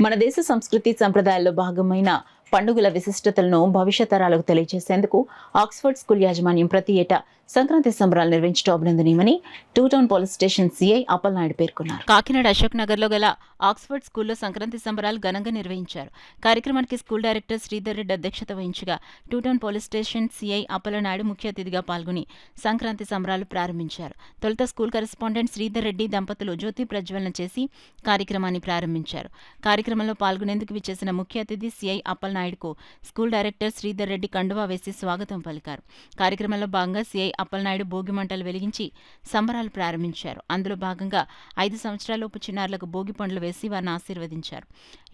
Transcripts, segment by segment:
మన దేశ సంస్కృతి సంప్రదాయాల్లో భాగమైన పండుగల విశిష్టతలను భవిష్యత్ తరాలకు తెలియజేసేందుకు ఆక్స్ఫర్డ్ స్కూల్ యాజమాన్యం ప్రతి ఏటా సంక్రాంతి సంబరాలు నిర్వహించడం అభినందనీయమని two town police station CI Appalanaidu పేర్కొన్నారు. కాకినాడ అశోక్ నగర్ లో గల ఆక్స్ఫర్డ్ స్కూల్లో సంక్రాంతి సంబరాలు ఘనంగా నిర్వహించారు. కార్యక్రమానికి స్కూల్ డైరెక్టర్ శ్రీధర్ రెడ్డి అధ్యక్షత వహించగా two town police station CI Appalanaidu ముఖ్య అతిథిగా పాల్గొని సంక్రాంతి సంబరాలు ప్రారంభించారు. తొలుత స్కూల్ కరెస్పాండెంట్ శ్రీధర్ రెడ్డి దంపతులు జ్యోతి ప్రజ్వలన చేసి కార్యక్రమాన్ని ప్రారంభించారు. కార్యక్రమంలో పాల్గొనేందుకు విచ్చేసిన ముఖ్య అతిథి సిఐ అప్పలనాయుడుకు స్కూల్ డైరెక్టర్ శ్రీధర్ రెడ్డి కండువా వేసి స్వాగతం పలికారు. కార్యక్రమంలో భాగంగా సిఐ అప్పలనాయుడు భోగి మంటలు వెలిగించి సంబరాలు ప్రారంభించారు. అందులో భాగంగా 5 సంవత్సరాలలోపు చిన్నారులకు భోగి పండ్లు వేసి వారిని ఆశీర్వదించారు.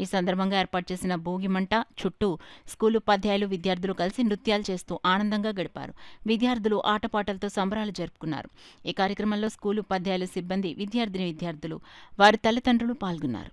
ఈ సందర్భంగా ఏర్పాటు చేసిన భోగి మంట చుట్టూ స్కూల్ ఉపాధ్యాయులు విద్యార్థులు కలిసి నృత్యాలు చేస్తూ ఆనందంగా గడిపారు. విద్యార్థులు ఆటపాటలతో సంబరాలు జరుపుకున్నారు. ఈ కార్యక్రమంలో స్కూల్ ఉపాధ్యాయులు, సిబ్బంది, విద్యార్థులు వారి తల్లిదండ్రులు పాల్గొన్నారు.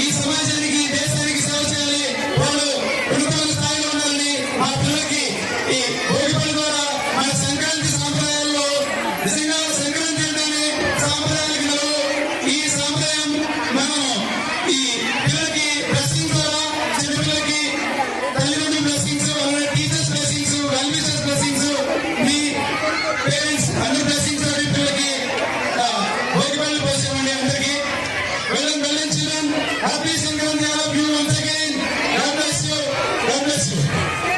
ఈ సమాజానికి, దేశానికి సేవ చేయాలి. వాళ్ళు ఉన్నతమైన స్థాయిలో ఉండాలని మా పిల్లలకి ఈ భోగి పళ్ళ ద్వారా మన సంక్రాంతి సాంప్రదాయాల్లో నిజంగా సంక్రాంతి అంటేనే సాంప్రదాయాలకు నలుగు. ఈ సాంప్రదాయం మనం ఈ పిల్లలకి బ్లెస్సింగ్స్ ద్వారా, చిన్న పిల్లలకి తల్లిదండ్రుల బ్లెస్సింగ్స్, అలాగే teachers blessings, well wishers blessings, మీ పేరెంట్స్ అందరి బ్లెస్సింగ్స్ తోటి పిల్లలకి భోగి పళ్ళు పోసామండి. అందరికీ వెళ్ళం చిల్డ్రన్ హ్యాపీ సంక్రాంతి.